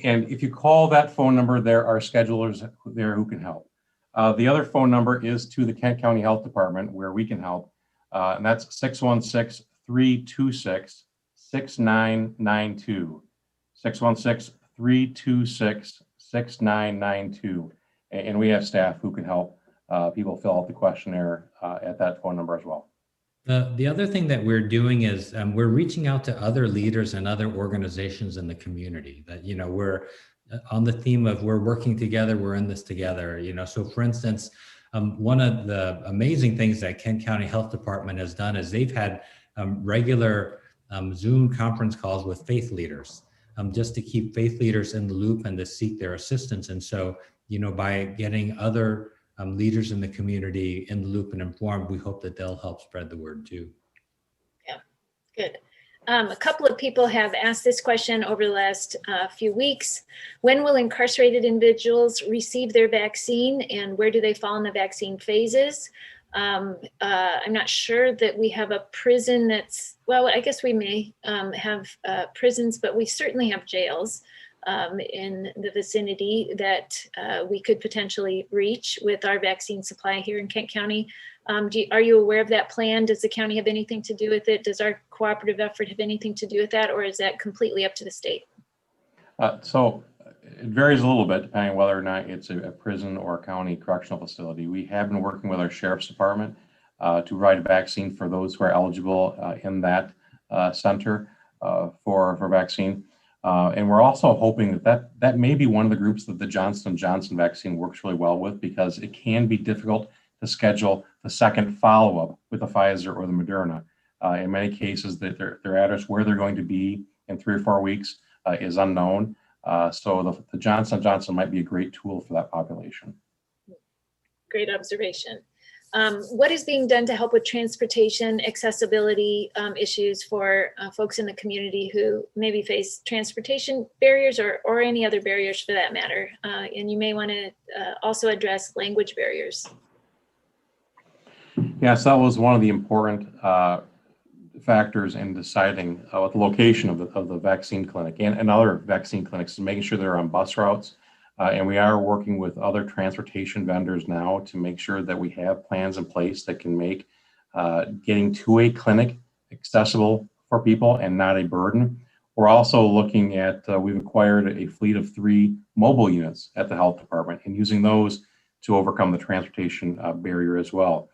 C: And if you call that phone number, there are schedulers there who can help. The other phone number is to the Kent County Health Department, where we can help, and that's 616-326-6992. 616-326-6992. And we have staff who can help people fill out the questionnaire at that phone number as well.
D: The other thing that we're doing is we're reaching out to other leaders and other organizations in the community that, we're on the theme of we're working together, we're in this together, So for instance, one of the amazing things that Kent County Health Department has done is they've had regular Zoom conference calls with faith leaders, just to keep faith leaders in the loop and to seek their assistance. And so, by getting other leaders in the community in the loop and informed, we hope that they'll help spread the word too.
A: Yeah, good. A couple of people have asked this question over the last few weeks. When will incarcerated individuals receive their vaccine, and where do they fall in the vaccine phases? I'm not sure that we have a prison that's, well, I guess we may have prisons, but we certainly have jails in the vicinity that we could potentially reach with our vaccine supply here in Kent County. Are you aware of that plan? Does the county have anything to do with it? Does our cooperative effort have anything to do with that, or is that completely up to the state?
C: So it varies a little bit depending on whether or not it's a prison or a county correctional facility. We have been working with our sheriff's department to provide a vaccine for those who are eligible in that center for vaccine. And we're also hoping that may be one of the groups that the Johnson & Johnson vaccine works really well with, because it can be difficult to schedule the second follow-up with the Pfizer or the Moderna. In many cases, their address where they're going to be in 3 or 4 weeks is unknown. So the Johnson & Johnson might be a great tool for that population.
A: Great observation. What is being done to help with transportation accessibility issues for folks in the community who maybe face transportation barriers or any other barriers for that matter? And you may want to also address language barriers.
C: Yes, that was one of the important factors in deciding what the location of the vaccine clinic and other vaccine clinics, is making sure they're on bus routes. And we are working with other transportation vendors now to make sure that we have plans in place that can make getting to a clinic accessible for people and not a burden. We're also looking at, we've acquired a fleet of 3 mobile units at the health department and using those to overcome the transportation barrier as well.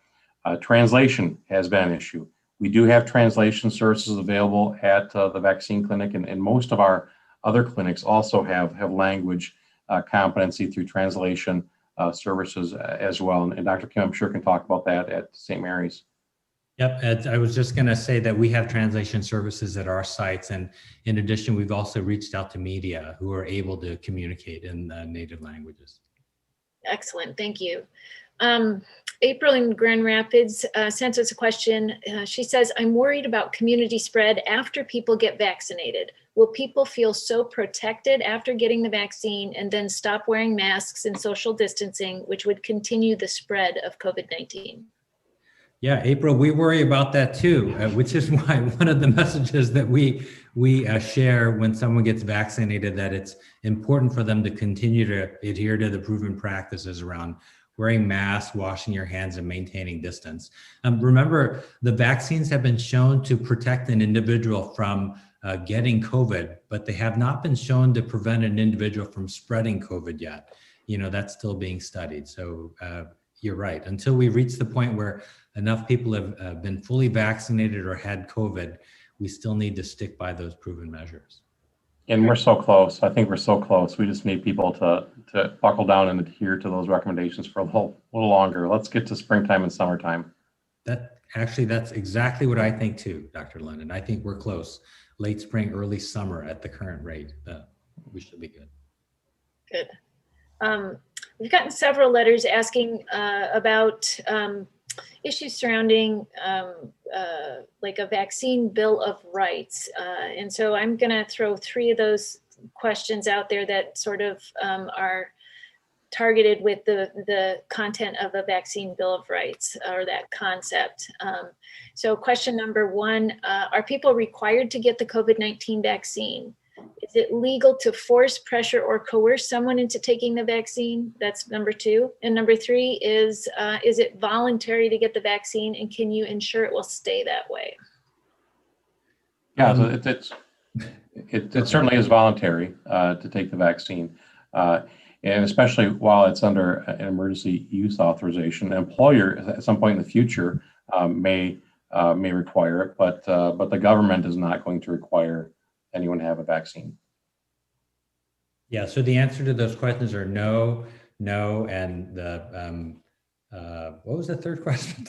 C: Translation has been an issue. We do have translation services available at the vaccine clinic, and most of our other clinics also have language competency through translation services as well. And Dr. Kim, I'm sure, can talk about that at St. Mary's.
D: Yep, I was just going to say that we have translation services at our sites. And in addition, we've also reached out to media who are able to communicate in native languages.
A: Excellent, thank you. April in Grand Rapids sent us a question. She says, I'm worried about community spread after people get vaccinated. Will people feel so protected after getting the vaccine and then stop wearing masks and social distancing, which would continue the spread of COVID-19?
D: Yeah, April, we worry about that too, which is why one of the messages that we share when someone gets vaccinated, that it's important for them to continue to adhere to the proven practices around wearing masks, washing your hands, and maintaining distance. Remember, the vaccines have been shown to protect an individual from getting COVID, but they have not been shown to prevent an individual from spreading COVID yet. You know, that's still being studied. So you're right. Until we reach the point where enough people have been fully vaccinated or had COVID, we still need to stick by those proven measures.
C: And we're so close. I think we're so close. We just need people to buckle down and adhere to those recommendations for a little longer. Let's get to springtime and summertime.
D: That's exactly what I think too, Dr. Lennon. I think we're close. Late spring, early summer at the current rate. We should be good.
A: Good. We've gotten several letters asking about issues surrounding like a vaccine bill of rights. And so I'm going to throw 3 of those questions out there that sort of are targeted with the content of a vaccine bill of rights, or that concept. So question number 1, are people required to get the COVID-19 vaccine? Is it legal to force, pressure, or coerce someone into taking the vaccine? That's number 2. And number 3 is it voluntary to get the vaccine, and can you ensure it will stay that way?
C: Yeah, so it certainly is voluntary to take the vaccine. And especially while it's under an emergency use authorization, an employer at some point in the future may require it, but the government is not going to require anyone to have a vaccine.
D: Yeah, so the answer to those questions are no, and what was the third question?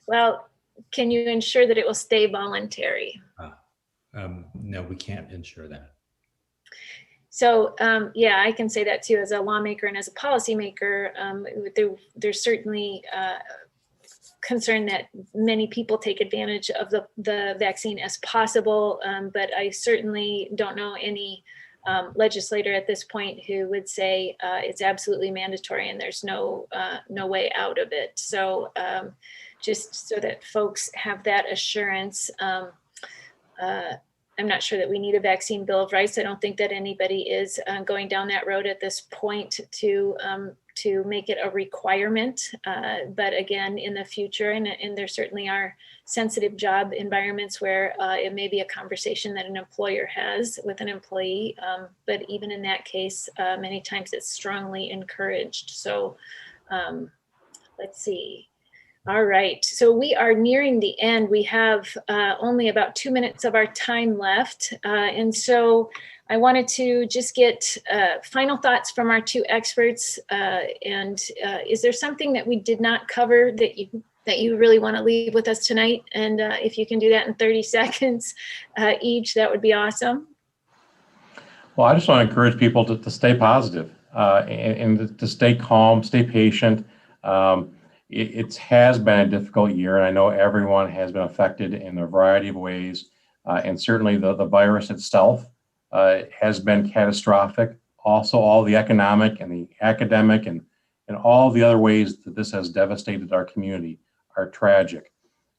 A: Well, can you ensure that it will stay voluntary?
D: No, we can't ensure that.
A: So yeah, I can say that too as a lawmaker and as a policymaker. There's certainly concern that many people take advantage of the vaccine as possible, but I certainly don't know any legislator at this point who would say it's absolutely mandatory and there's no way out of it. So just so that folks have that assurance, I'm not sure that we need a vaccine bill of rights. I don't think that anybody is going down that road at this point to make it a requirement. But again, in the future, and there certainly are sensitive job environments where it may be a conversation that an employer has with an employee. But even in that case, many times it's strongly encouraged. So let's see. All right, so we are nearing the end. We have only about 2 minutes of our time left. And so I wanted to just get final thoughts from our two experts. Is there something that we did not cover that you really want to leave with us tonight? And if you can do that in 30 seconds each, that would be awesome.
C: Well, I just want to encourage people to stay positive and to stay calm, stay patient. It has been a difficult year, and I know everyone has been affected in a variety of ways. And certainly the virus itself has been catastrophic. Also, all the economic and the academic and all the other ways that this has devastated our community are tragic.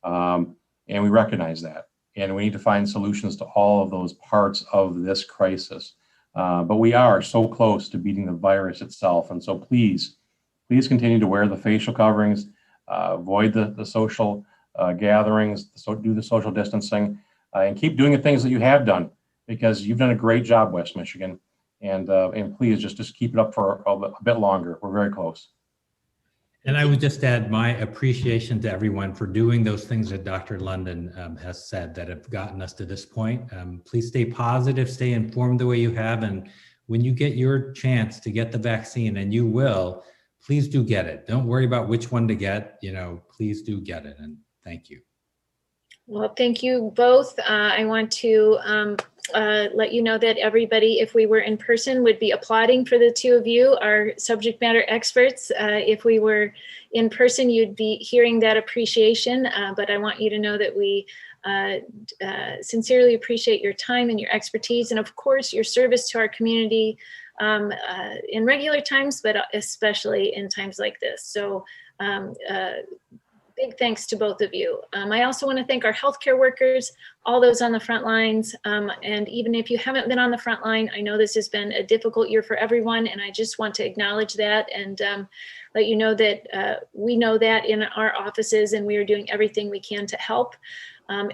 C: And we recognize that. And we need to find solutions to all of those parts of this crisis. But we are so close to beating the virus itself. And so please continue to wear the facial coverings, avoid the social gatherings, do the social distancing, and keep doing the things that you have done, because you've done a great job, West Michigan. And please just keep it up for a bit longer. We're very close.
D: And I would just add my appreciation to everyone for doing those things that Dr. London has said that have gotten us to this point. Please stay positive, stay informed the way you have. And when you get your chance to get the vaccine, and you will, please do get it. Don't worry about which one to get, please do get it. And thank you.
A: Well, thank you both. I want to let you know that everybody, if we were in person, would be applauding for the two of you, our subject matter experts. If we were in person, you'd be hearing that appreciation. But I want you to know that we sincerely appreciate your time and your expertise, and of course, your service to our community in regular times, but especially in times like this. So big thanks to both of you. I also want to thank our healthcare workers, all those on the front lines. And even if you haven't been on the front line, I know this has been a difficult year for everyone. And I just want to acknowledge that and let you know that we know that in our offices, and we are doing everything we can to help.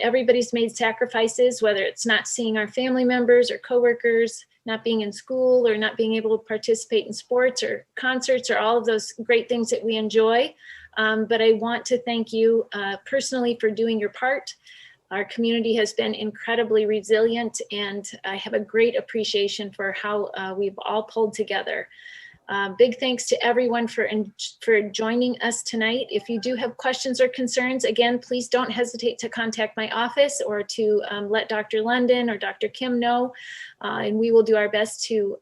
A: Everybody's made sacrifices, whether it's not seeing our family members or coworkers, not being in school, or not being able to participate in sports or concerts, or all of those great things that we enjoy. But I want to thank you personally for doing your part. Our community has been incredibly resilient, and I have a great appreciation for how we've all pulled together. Big thanks to everyone for joining us tonight. If you do have questions or concerns, again, please don't hesitate to contact my office or to let Dr. London or Dr. Kim know, and we will do our best to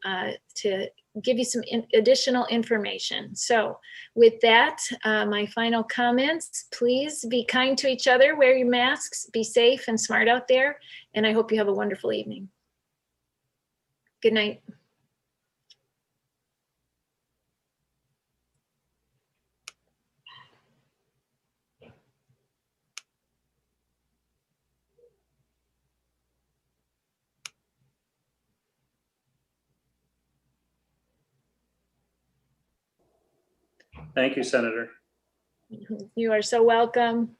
A: give you some additional information. So with that, my final comments, please be kind to each other, wear your masks, be safe and smart out there, and I hope you have a wonderful evening. Good night.
E: Thank you, Senator.
A: You are so welcome.